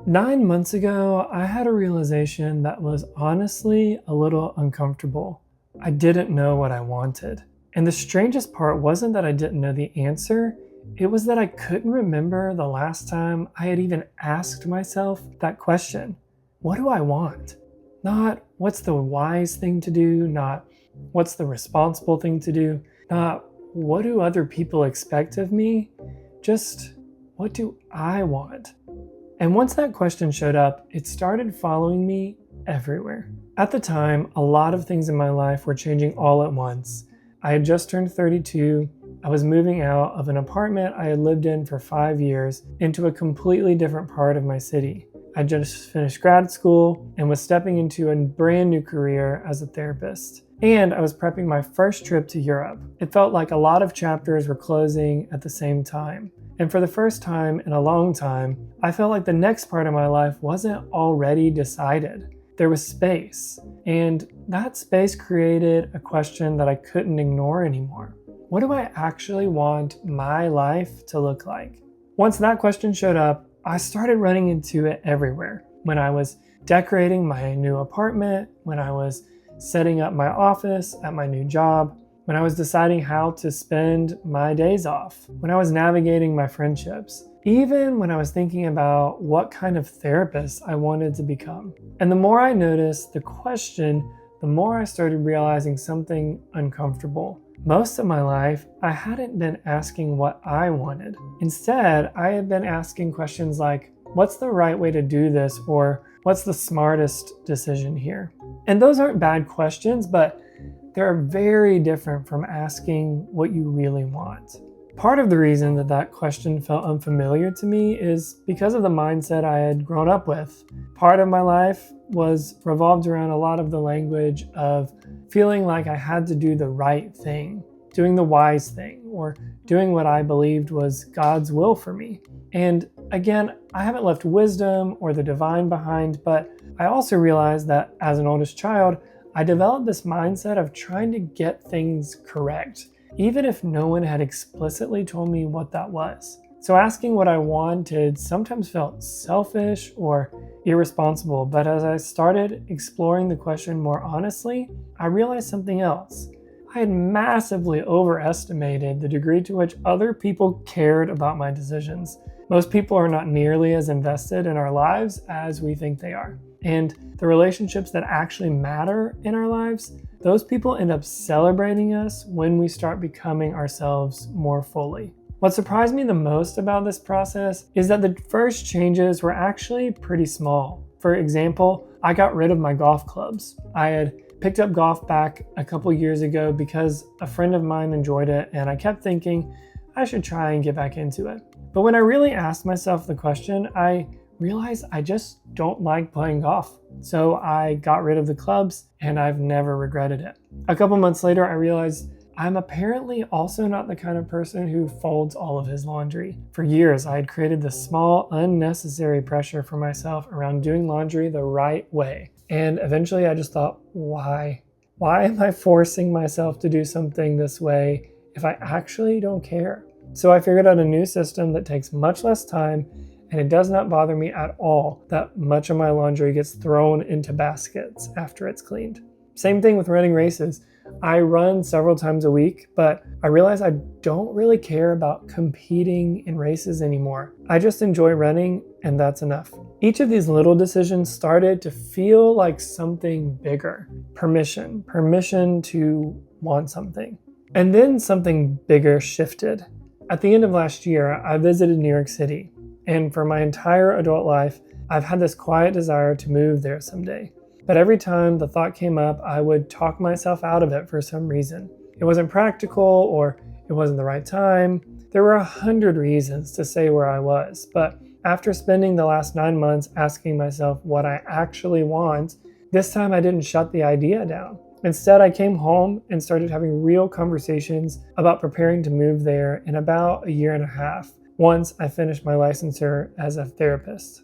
9 months ago, I had a realization that was honestly a little uncomfortable. I didn't know what I wanted. And the strangest part wasn't that I didn't know the answer, it was that I couldn't remember the last time I had even asked myself that question. What do I want? Not what's the wise thing to do, not what's the responsible thing to do, not what do other people expect of me, just what do I want? And once that question showed up, it started following me everywhere. At the time, a lot of things in my life were changing all at once. I had just turned 32. I was moving out of an apartment I had lived in for 5 years into a completely different part of my city. I just finished grad school and was stepping into a brand new career as a therapist. And I was prepping my first trip to Europe. It felt like a lot of chapters were closing at the same time. And for the first time in a long time, I felt like the next part of my life wasn't already decided. There was space, and that space created a question that I couldn't ignore anymore. What do I actually want my life to look like? Once that question showed up, I started running into it everywhere. When I was decorating my new apartment, when I was setting up my office at my new job, when I was deciding how to spend my days off, when I was navigating my friendships, even when I was thinking about what kind of therapist I wanted to become. And the more I noticed the question, the more I started realizing something uncomfortable. Most of my life, I hadn't been asking what I wanted. Instead, I had been asking questions like, what's the right way to do this? Or what's the smartest decision here? And those aren't bad questions, but they're very different from asking what you really want. Part of the reason that question felt unfamiliar to me is because of the mindset I had grown up with. Part of my life was revolved around a lot of the language of feeling like I had to do the right thing, doing the wise thing, or doing what I believed was God's will for me. And again, I haven't left wisdom or the divine behind, but I also realized that as an oldest child, I developed this mindset of trying to get things correct, even if no one had explicitly told me what that was. So asking what I wanted sometimes felt selfish or irresponsible, but as I started exploring the question more honestly, I realized something else. I had massively overestimated the degree to which other people cared about my decisions. Most people are not nearly as invested in our lives as we think they are. And the relationships that actually matter in our lives, those people end up celebrating us when we start becoming ourselves more fully. What surprised me the most about this process is that the first changes were actually pretty small. For example, I got rid of my golf clubs. I had picked up golf back a couple years ago because a friend of mine enjoyed it, and I kept thinking I should try and get back into it. But when I really asked myself the question, I realized I just don't like playing golf. So I got rid of the clubs and I've never regretted it. A couple months later, I realized I'm apparently also not the kind of person who folds all of his laundry. For years, I had created this small, unnecessary pressure for myself around doing laundry the right way. And eventually I just thought, why? Why am I forcing myself to do something this way if I actually don't care? So I figured out a new system that takes much less time, and it does not bother me at all that much of my laundry gets thrown into baskets after it's cleaned. Same thing with running races. I run several times a week, but I realize I don't really care about competing in races anymore. I just enjoy running, and that's enough. Each of these little decisions started to feel like something bigger. Permission to want something. And then something bigger shifted. At the end of last year, I visited New York City. And for my entire adult life, I've had this quiet desire to move there someday. But every time the thought came up, I would talk myself out of it for some reason. It wasn't practical, or it wasn't the right time. There were 100 reasons to stay where I was. But after spending the last 9 months asking myself what I actually want, this time I didn't shut the idea down. Instead, I came home and started having real conversations about preparing to move there in about a year and a half, once I finished my licensure as a therapist.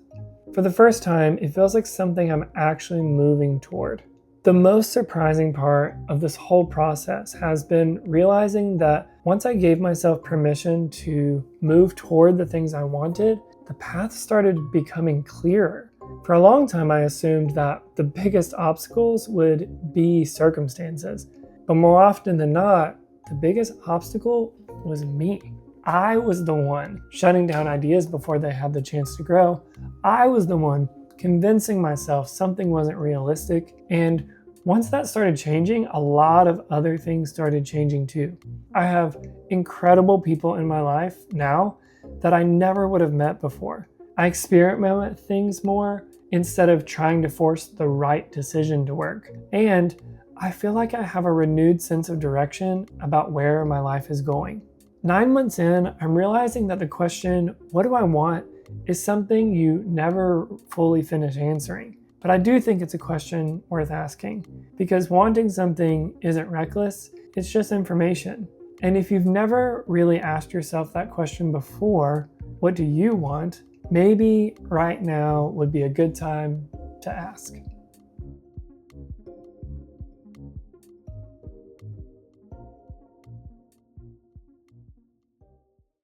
For the first time, it feels like something I'm actually moving toward. The most surprising part of this whole process has been realizing that once I gave myself permission to move toward the things I wanted, the path started becoming clearer. For a long time, I assumed that the biggest obstacles would be circumstances, but more often than not, the biggest obstacle was me. I was the one shutting down ideas before they had the chance to grow. I was the one convincing myself something wasn't realistic. And once that started changing, a lot of other things started changing too. I have incredible people in my life now that I never would have met before. I experiment with things more instead of trying to force the right decision to work. And I feel like I have a renewed sense of direction about where my life is going. 9 months in, I'm realizing that the question, what do I want, is something you never fully finish answering. But I do think it's a question worth asking, because wanting something isn't reckless, it's just information. And if you've never really asked yourself that question before, what do you want? Maybe right now would be a good time to ask.